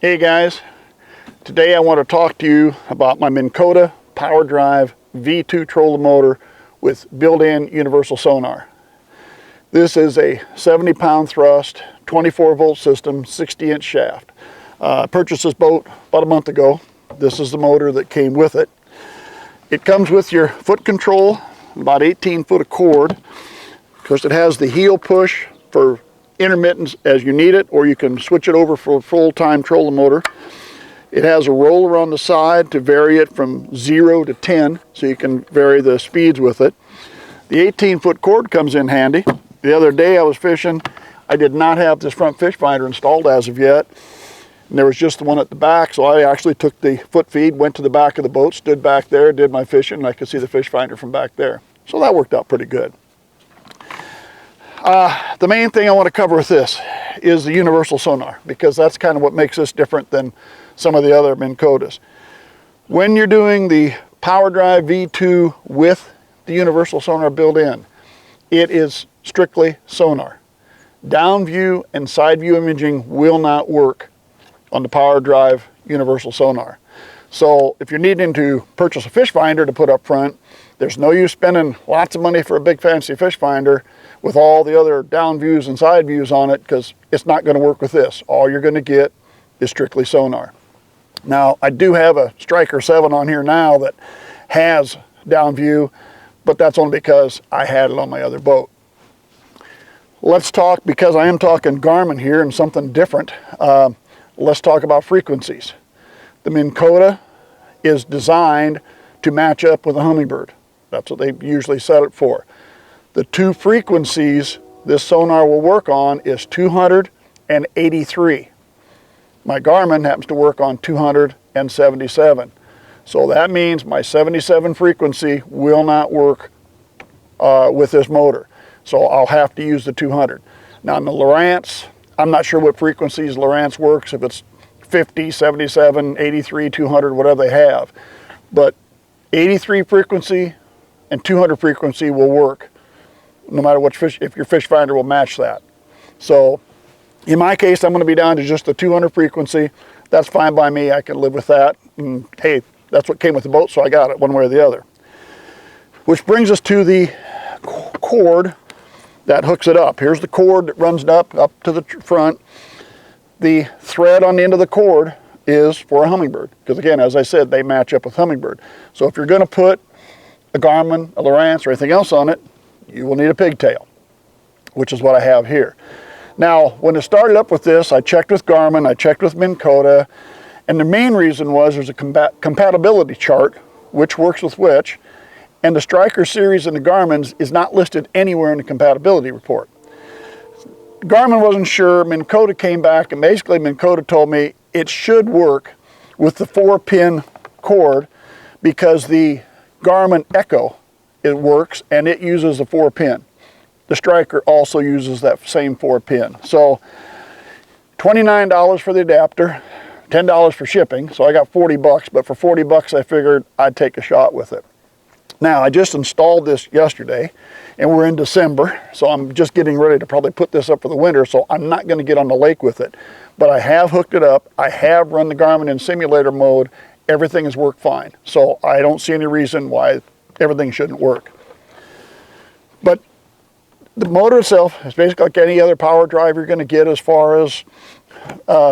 Hey guys, today I want to talk to you about my Minn Kota Power Drive V2 trolling motor with built-in universal sonar. This is a 70-pound thrust, 24-volt system, 60-inch shaft. I purchased this boat about a month ago. This is the motor that came with it. It comes with your foot control, about 18 foot of cord. Of course, it has the heel push for intermittence as you need it, or you can switch it over for a full-time trolling motor. It has a roller on the side to vary it from 0 to 10, so you can vary the speeds with it. The 18-foot cord comes in handy. The other day I was fishing. I did not have this front fish finder installed as of yet, and there was just the one at the back, so I actually took the foot feed, went to the back of the boat, stood back there, did my fishing, and I could see the fish finder from back there. So that worked out pretty good. The main thing I want to cover with this is the universal sonar, because that's kind of what makes this different than some of the other Minn Kotas. When you're doing the Power Drive V2 with the universal sonar built in, it is strictly sonar. Down view and side view imaging will not work on the Power Drive universal sonar. So if you're needing to purchase a fish finder to put up front, there's no use spending lots of money for a big fancy fish finder with all the other down views and side views on it, because it's not going to work with this. All you're going to get is strictly sonar. Now, I do have a Striker 7 on here now that has down view, but that's only because I had it on my other boat. Let's talk, because I am talking Garmin here and something different, let's talk about frequencies. The Minn Kota is designed to match up with a Humminbird. That's what they usually set it for. The two frequencies this sonar will work on is 200 and 83. My Garmin happens to work on 277. So that means my 77 frequency will not work with this motor. So I'll have to use the 200. Now in the Lowrance, I'm not sure what frequencies Lowrance works, if it's 50, 77, 83, 200, whatever they have. But 83 frequency and 200 frequency will work, no matter what fish, if your fish finder will match that. So in my case, I'm going to be down to just the 200 frequency. That's fine by me. I can live with that. And hey, that's what came with the boat, so I got it one way or the other. Which brings us to the cord that hooks it up. Here's the cord that runs up to the front. The thread on the end of the cord is for a Humminbird, because again, as I said, they match up with Humminbird. So if you're going to put a Garmin, a Lowrance, or anything else on it, you will need a pigtail, which is what I have here. Now, when it started up with this, I checked with Garmin, I checked with Minn Kota, and the main reason was there's a compatibility chart, which works with which, and the Striker series and the Garmin's is not listed anywhere in the compatibility report. Garmin wasn't sure. Minn Kota came back, and basically Minn Kota told me it should work with the 4-pin cord, because the Garmin Echo, it works, and it uses the 4-pin. The Striker also uses that same 4-pin. So $29 for the adapter, $10 for shipping, so I got 40 bucks, but for 40 bucks I figured I'd take a shot with it. Now, I just installed this yesterday, and we're in December, so I'm just getting ready to probably put this up for the winter, so I'm not going to get on the lake with it. But I have hooked it up. I have run the Garmin in simulator mode. Everything has worked fine. So I don't see any reason why everything shouldn't work. But the motor itself is basically like any other power drive you're going to get, as far as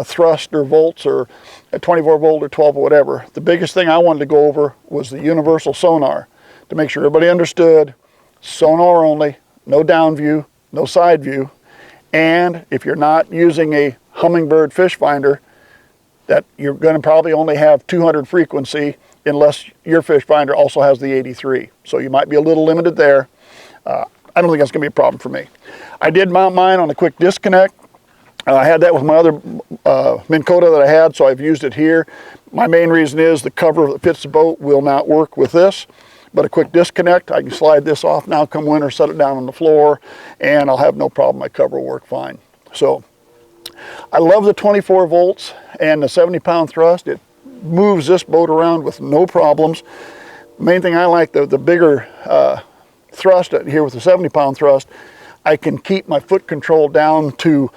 thrust or volts, or a 24 volt or 12 or whatever. The biggest thing I wanted to go over was the universal sonar, to make sure everybody understood sonar only, no down view, no side view. And if you're not using a Humminbird fish finder, that you're going to probably only have 200 frequency, unless your fish finder also has the 83. So you might be a little limited there. I don't think that's going to be a problem for me. I did mount mine on a quick disconnect. I had that with my other Minn Kota that I had, so I've used it here. My main reason is the cover that fits the boat will not work with this, but a quick disconnect, I can slide this off now come winter, set it down on the floor, and I'll have no problem. My cover will work fine. So I love the 24 volts and the 70-pound thrust. It moves this boat around with no problems. The main thing I like, the bigger thrust here with the 70-pound thrust, I can keep my foot control down to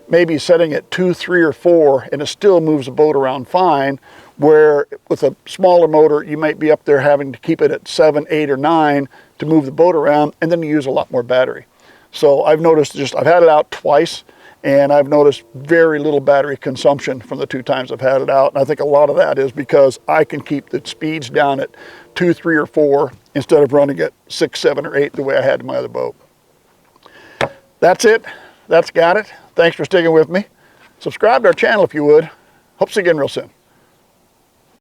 maybe setting at 2, 3, or 4, and it still moves the boat around fine, where with a smaller motor, you might be up there having to keep it at 7, 8, or 9 to move the boat around, and then you use a lot more battery. So I've noticed, I've had it out twice, and I've noticed very little battery consumption from the 2 times I've had it out. And I think a lot of that is because I can keep the speeds down at 2, 3, or 4 instead of running at 6, 7, or 8 the way I had in my other boat. That's it. That's got it. Thanks for sticking with me. Subscribe to our channel if you would. Hope to see you again real soon.